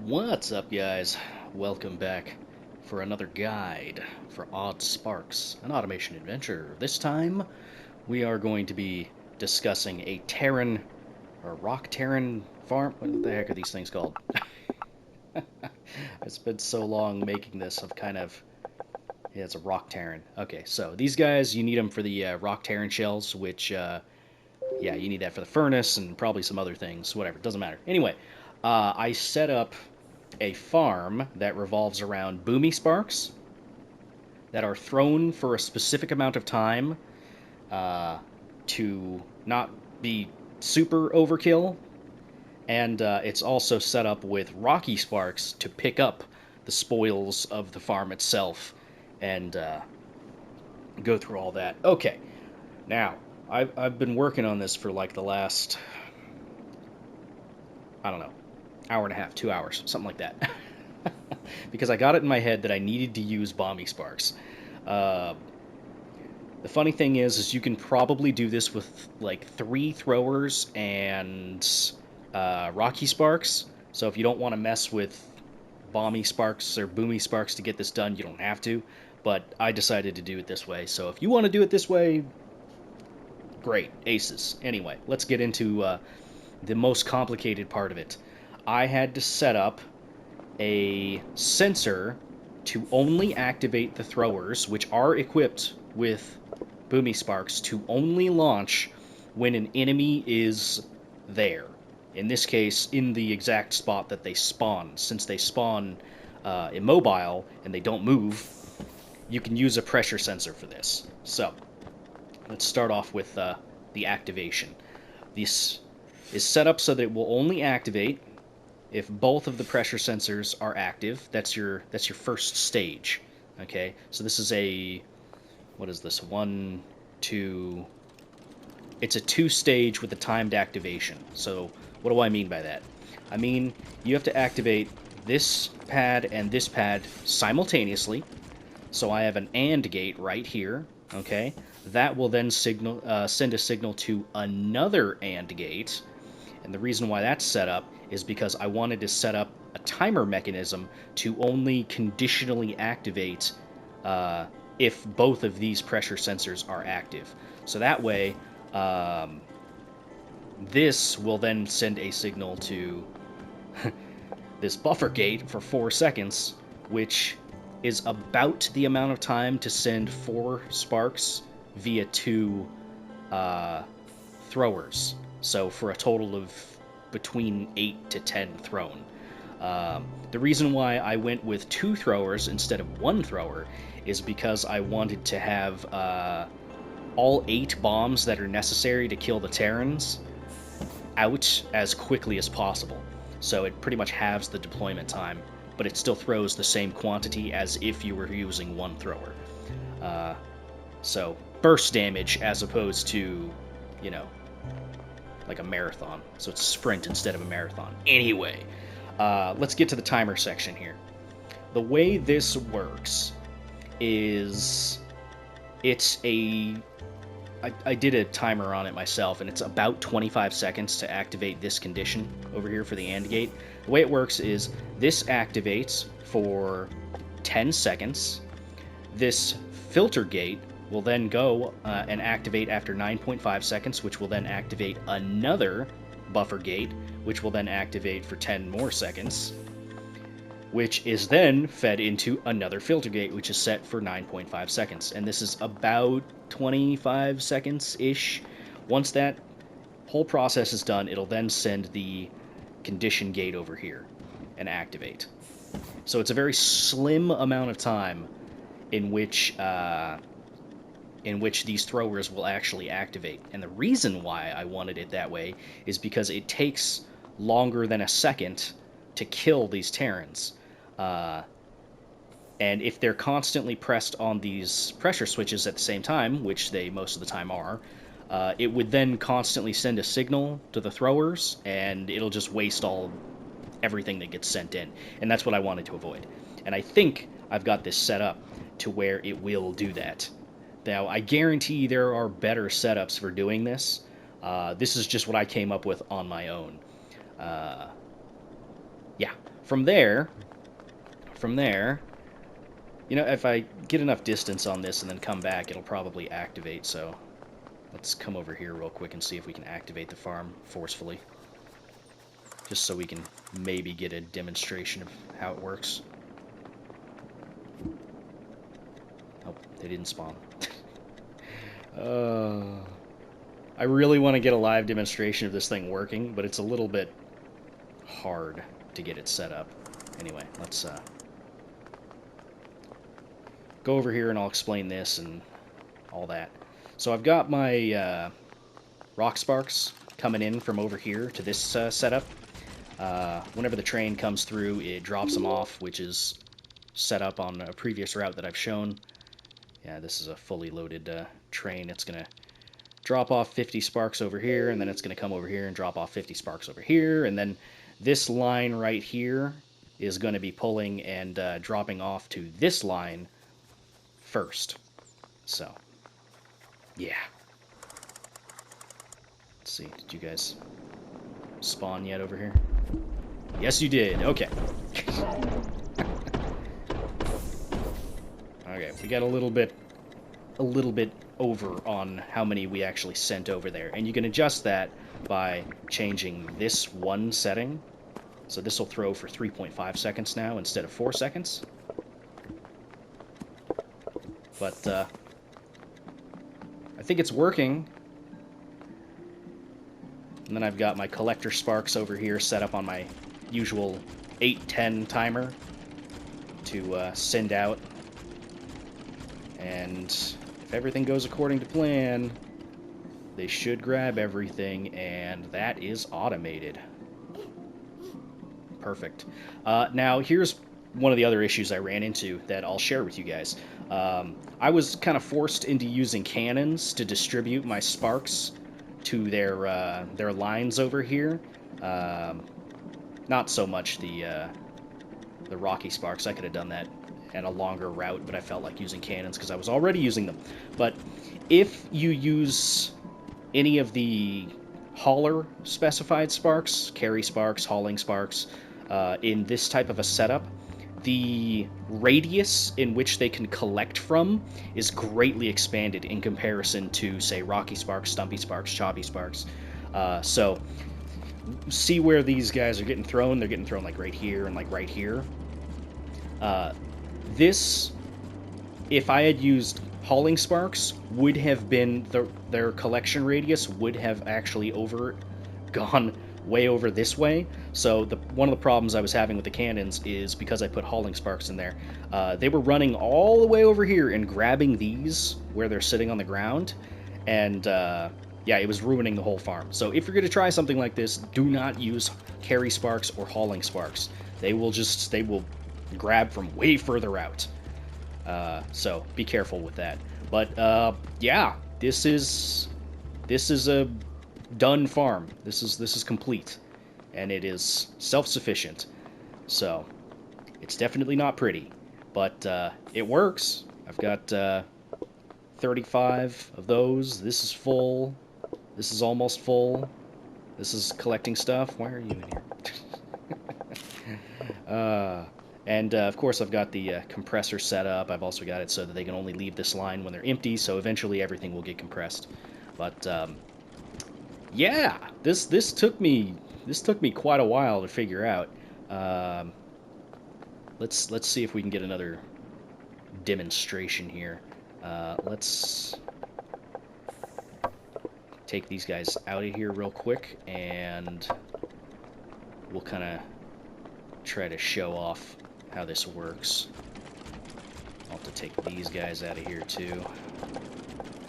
What's up, guys? Welcome back for another guide for Oddsparks, an automation adventure. This time, we are going to be discussing a Teron, or rock Teron farm. What the heck are these things called? It's been so long making this, I've kind of... Yeah, it's a rock Teron. Okay, so these guys, you need them for the rock Teron shells, which, yeah, you need that for the furnace and probably some other things. Whatever, doesn't matter. Anyway, I set up a farm that revolves around boomy sparks that are thrown for a specific amount of time to not be super overkill. And it's also set up with rocky sparks to pick up the spoils of the farm itself and go through all that. Okay, now I've been working on this for like the last, I don't know, hour and a half, 2 hours, something like that. Because I got it in my head that I needed to use Bomby Sparks. Uh, the funny thing is you can probably do this with like 3 throwers and Rocky Sparks. So if you don't want to mess with Bomby Sparks or Boomy Sparks to get this done, you don't have to. But I decided to do it this way. So if you want to do it this way, great, aces. Anyway, let's get into the most complicated part of it. I had to set up a sensor to only activate the throwers, which are equipped with boomy sparks, to only launch when an enemy is there. In this case, in the exact spot that they spawn. Since they spawn immobile and they don't move, you can use a pressure sensor for this. So, let's start off with the activation. This is set up so that it will only activate if both of the pressure sensors are active. That's your first stage. Okay, so this is a, what is this? One, two. It's a 2-stage with a timed activation. So what do I mean by that? I mean you have to activate this pad and this pad simultaneously. So I have an AND gate right here. Okay, that will then send a signal to another AND gate. And the reason why that's set up is because I wanted to set up a timer mechanism to only conditionally activate if both of these pressure sensors are active. So that way, this will then send a signal to this buffer gate for 4 seconds, which is about the amount of time to send 4 sparks via 2 throwers. So for a total of between 8 to 10 thrown. The reason why I went with 2 throwers instead of 1 thrower is because I wanted to have all 8 bombs that are necessary to kill the Terrans out as quickly as possible. So it pretty much halves the deployment time, but it still throws the same quantity as if you were using 1 thrower. So burst damage as opposed to, you know, like a marathon. So it's a sprint instead of a marathon. Anyway, let's get to the timer section here. The way this works is it's a... I did a timer on it myself, and it's about 25 seconds to activate this condition over here for the AND gate. The way it works is this activates for 10 seconds. This filter gate will then go and activate after 9.5 seconds, which will then activate another buffer gate, which will then activate for 10 more seconds, which is then fed into another filter gate, which is set for 9.5 seconds. And this is about 25 seconds-ish. Once that whole process is done, it'll then send the condition gate over here and activate. So it's a very slim amount of time in which these throwers will actually activate. And the reason why I wanted it that way is because it takes longer than a second to kill these Terrans. And if they're constantly pressed on these pressure switches at the same time, which they most of the time are, it would then constantly send a signal to the throwers, and it'll just waste everything that gets sent in. And that's what I wanted to avoid. And I think I've got this set up to where it will do that. Now, I guarantee there are better setups for doing this. This is just what I came up with on my own. Yeah. from there, you know, if I get enough distance on this and then come back, it'll probably activate, so let's come over here real quick and see if we can activate the farm forcefully. Just so we can maybe get a demonstration of how it works. Oh, they didn't spawn. I really want to get a live demonstration of this thing working, but it's a little bit hard to get it set up. Anyway, let's go over here and I'll explain this and all that. So I've got my rock sparks coming in from over here to this setup. Whenever the train comes through, it drops them off, which is set up on a previous route that I've shown. Yeah, this is a fully loaded train. It's going to drop off 50 sparks over here, and then it's going to come over here and drop off 50 sparks over here, and then this line right here is going to be pulling and dropping off to this line first. So, yeah. Let's see, did you guys spawn yet over here? Yes, you did. Okay. Okay, we got a little bit over on how many we actually sent over there, and you can adjust that by changing this one setting. So this will throw for 3.5 seconds now instead of 4 seconds. But I think it's working. And then I've got my collector sparks over here set up on my usual 8-10 timer to send out. And if everything goes according to plan, they should grab everything, and that is automated. Perfect. Now, here's one of the other issues I ran into that I'll share with you guys. I was kind of forced into using cannons to distribute my sparks to their lines over here. Not so much the rocky sparks. I could have done that and a longer route, but I felt like using cannons because I was already using them. But if you use any of the hauler specified sparks, carry sparks, hauling sparks, in this type of a setup, the radius in which they can collect from is greatly expanded in comparison to, say, rocky sparks, stumpy sparks, choppy sparks. So see where these guys are getting thrown. They're getting thrown like right here and like right here. This, if I had used hauling sparks, would have been their collection radius would have actually gone way over this way. So one of the problems I was having with the cannons is because I put hauling sparks in there, they were running all the way over here and grabbing these where they're sitting on the ground, and yeah, it was ruining the whole farm. So if you're going to try something like this, do not use carry sparks or hauling sparks. They will grab from way further out. So be careful with that. But yeah, this is a done farm. This is complete, and it is self-sufficient. So it's definitely not pretty, but it works. I've got 35 of those. This is full. This is almost full. This is collecting stuff. Why are you in here? And of course I've got the compressor set up. I've also got it so that they can only leave this line when they're empty, so eventually everything will get compressed. But yeah, this took me quite a while to figure out. Let's see if we can get another demonstration here. Let's take these guys out of here real quick, and we'll kind of try to show off how this works. I'll have to take these guys out of here too.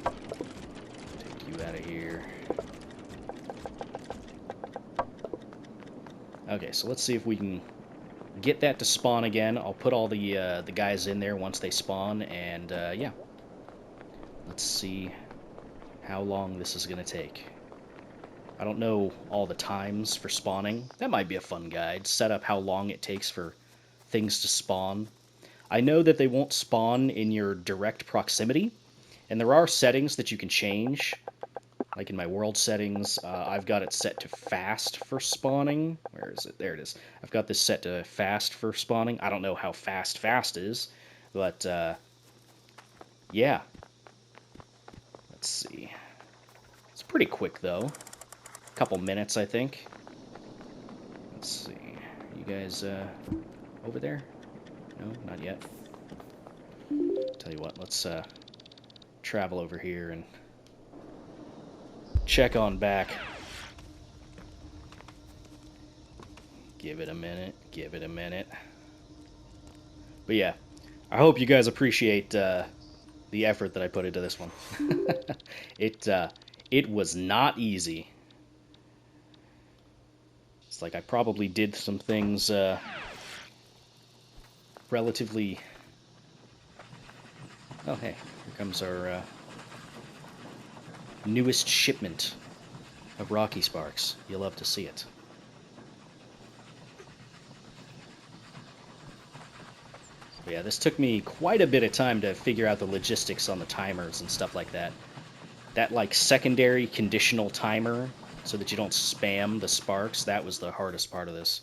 Take you out of here. Okay, so let's see if we can get that to spawn again. I'll put all the guys in there once they spawn, and yeah. Let's see how long this is going to take. I don't know all the times for spawning. That might be a fun guide. Set up how long it takes for things to spawn. I know that they won't spawn in your direct proximity, and there are settings that you can change Like in my world settings, I've got it set to fast for spawning. Where is it? There it is. I've got this set to fast for spawning. I don't know how fast is, but yeah. Let's see. It's pretty quick though. A couple minutes, I think. Let's see. You guys over there? No, not yet. Tell you what, let's travel over here and check on back. Give it a minute. Give it a minute. But yeah, I hope you guys appreciate the effort that I put into this one. It was not easy. It's like I probably did some things relatively... Oh, hey, here comes our newest shipment of Rocky Sparks. You'll love to see it. But yeah, this took me quite a bit of time to figure out the logistics on the timers and stuff like that. That, like, secondary conditional timer, so that you don't spam the sparks, that was the hardest part of this.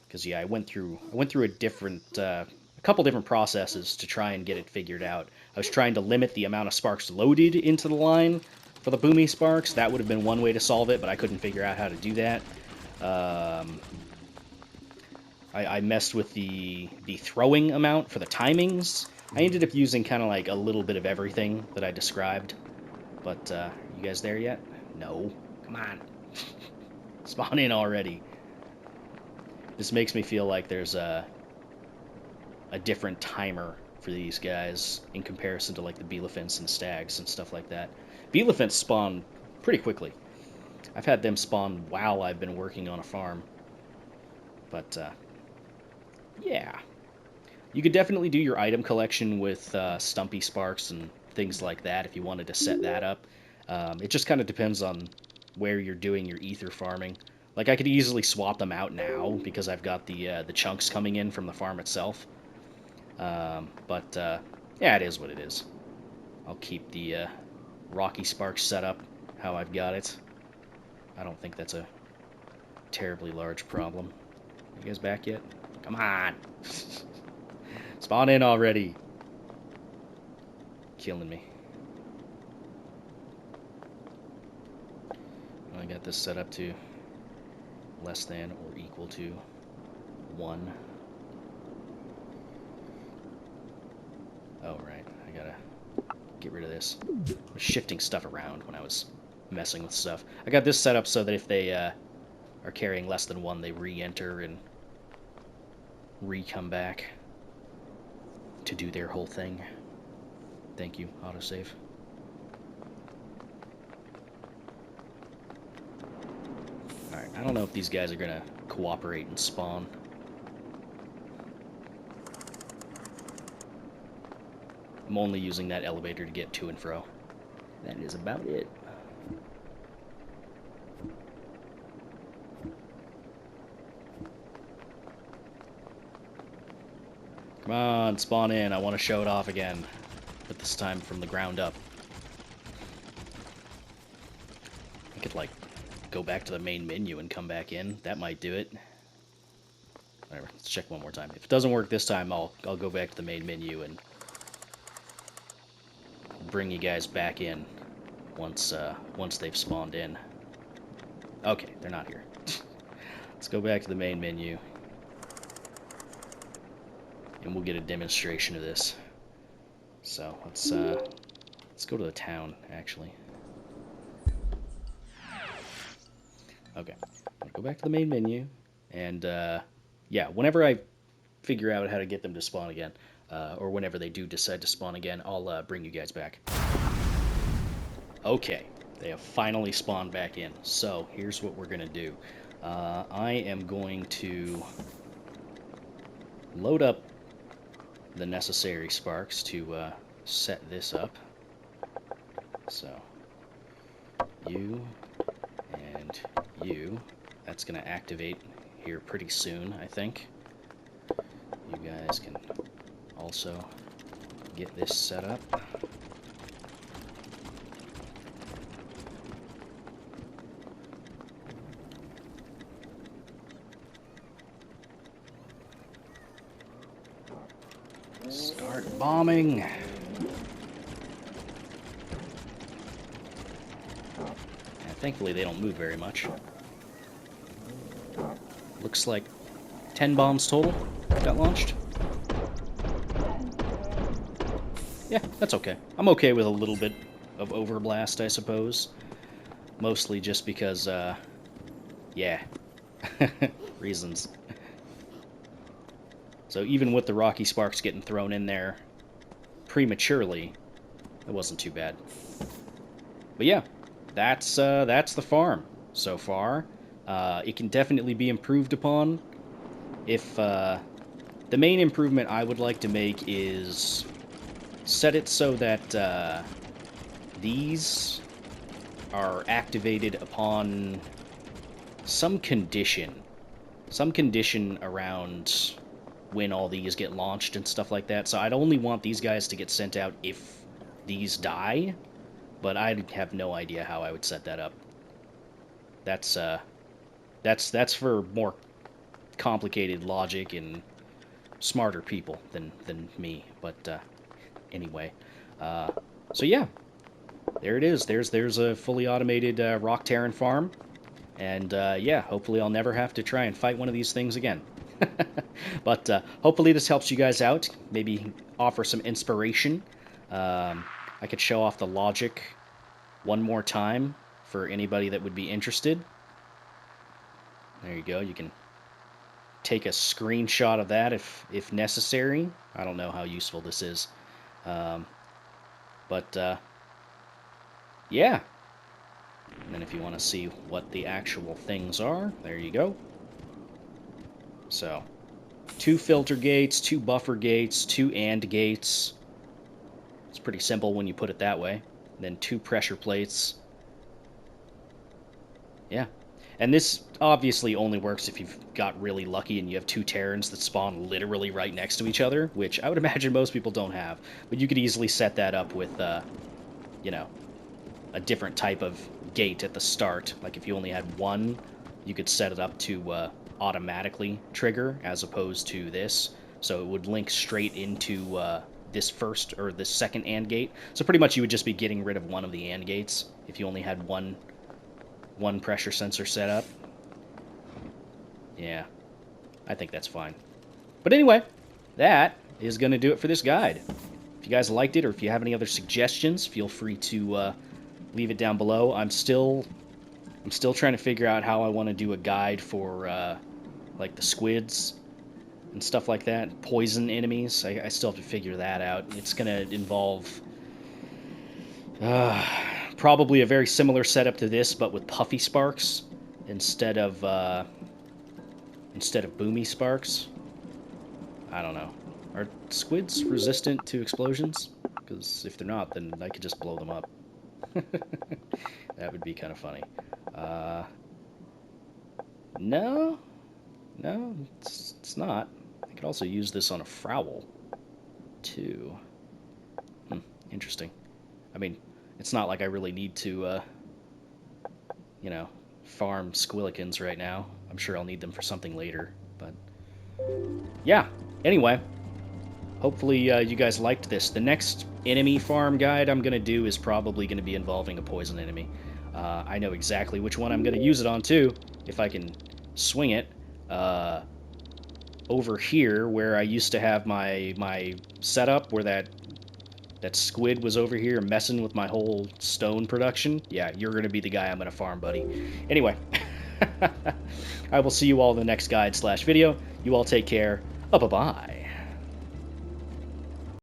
Because, yeah, I went through a couple different processes to try and get it figured out. I was trying to limit the amount of sparks loaded into the line for the boomy sparks. That would have been one way to solve it, but I couldn't figure out how to do that. I messed with the throwing amount for the timings. I ended up using kind of like a little bit of everything that I described. But, you guys there yet? No. Come on. Spawn in already. This makes me feel like there's a different timer for these guys in comparison to like the Bielephants and stags and stuff like that. Bielephants spawn pretty quickly. I've had them spawn while I've been working on a farm. But, yeah. You could definitely do your item collection with Stumpy Sparks and things like that if you wanted to set that up. It just kind of depends on where you're doing your ether farming. Like, I could easily swap them out now because I've got the chunks coming in from the farm itself. But yeah, it is what it is. I'll keep the Rocky Sparks set up how I've got it. I don't think that's a terribly large problem. You guys back yet? Come on! Spawn in already! Killing me. I got this set up to less than or equal to 1. Oh, right. I gotta get rid of this. I was shifting stuff around when I was messing with stuff. I got this set up so that if they are carrying less than 1, they re-enter and re-come back to do their whole thing. Thank you, autosave. Alright, I don't know if these guys are gonna cooperate and spawn. I'm only using that elevator to get to and fro. That is about it. Come on, spawn in. I want to show it off again. But this time from the ground up. I could, like, go back to the main menu and come back in. That might do it. Whatever, let's check one more time. If it doesn't work this time, I'll go back to the main menu and bring you guys back in once they've spawned in. Okay, they're not here. Let's go back to the main menu. And we'll get a demonstration of this. So, let's go to the town, actually. Okay, I'll go back to the main menu, and, yeah, whenever I figure out how to get them to spawn again, or whenever they do decide to spawn again, I'll bring you guys back. Okay, they have finally spawned back in. So, here's what we're going to do. I am going to load up the necessary sparks to set this up. So, you and you. That's going to activate here pretty soon, I think. You guys can also get this set up. Start bombing. And thankfully they don't move very much. Looks like 10 bombs total got launched. Yeah, that's okay. I'm okay with a little bit of overblast, I suppose. Mostly just because, yeah, reasons. So even with the Rocky Sparks getting thrown in there prematurely, it wasn't too bad. But yeah, that's the farm so far. It can definitely be improved upon. If the main improvement I would like to make is set it so that these are activated upon some condition around when all these get launched and stuff like that. So I'd only want these guys to get sent out if these die, but I have no idea how I would set that up. That's for more complicated logic and smarter people than me. But anyway, so yeah, there it is. There's a fully automated rock Teron farm, and yeah, hopefully I'll never have to try and fight one of these things again. But hopefully this helps you guys out. Maybe offer some inspiration. I could show off the logic one more time for anybody that would be interested. There you go. You can take a screenshot of that if necessary. I don't know how useful this is. But yeah. And then if you want to see what the actual things are, there you go. So, 2 filter gates, 2 buffer gates, 2 AND gates. It's pretty simple when you put it that way. Then 2 pressure plates. Yeah. And this obviously only works if you've got really lucky and you have 2 Terrans that spawn literally right next to each other, which I would imagine most people don't have. But you could easily set that up with, you know, a different type of gate at the start. Like if you only had 1, you could set it up to automatically trigger as opposed to this, so it would link straight into this first or this second AND gate. So pretty much you would just be getting rid of one of the AND gates if you only had one pressure sensor set up. Yeah, I think that's fine. But anyway, that is going to do it for this guide. If you guys liked it, or if you have any other suggestions, feel free to leave it down below. I'm still trying to figure out how I want to do a guide for like the squids and stuff like that, poison enemies. I still have to figure that out. It's going to involve probably a very similar setup to this, but with puffy sparks instead of boomy sparks. I don't know. Are squids resistant to explosions? Because if they're not, then I could just blow them up. That would be kind of funny. No, it's not. I could also use this on a Frowl, too. Interesting. I mean, it's not like I really need to, you know, farm squillikins right now. I'm sure I'll need them for something later, but yeah. Anyway, hopefully you guys liked this. The next enemy farm guide I'm going to do is probably going to be involving a poison enemy. I know exactly which one I'm going to use it on, too, if I can swing it. Over here, where I used to have my setup, where that squid was over here messing with my whole stone production. Yeah, you're going to be the guy I'm going to farm, buddy. Anyway, I will see you all in the next guide/video. You all take care. Bye-bye.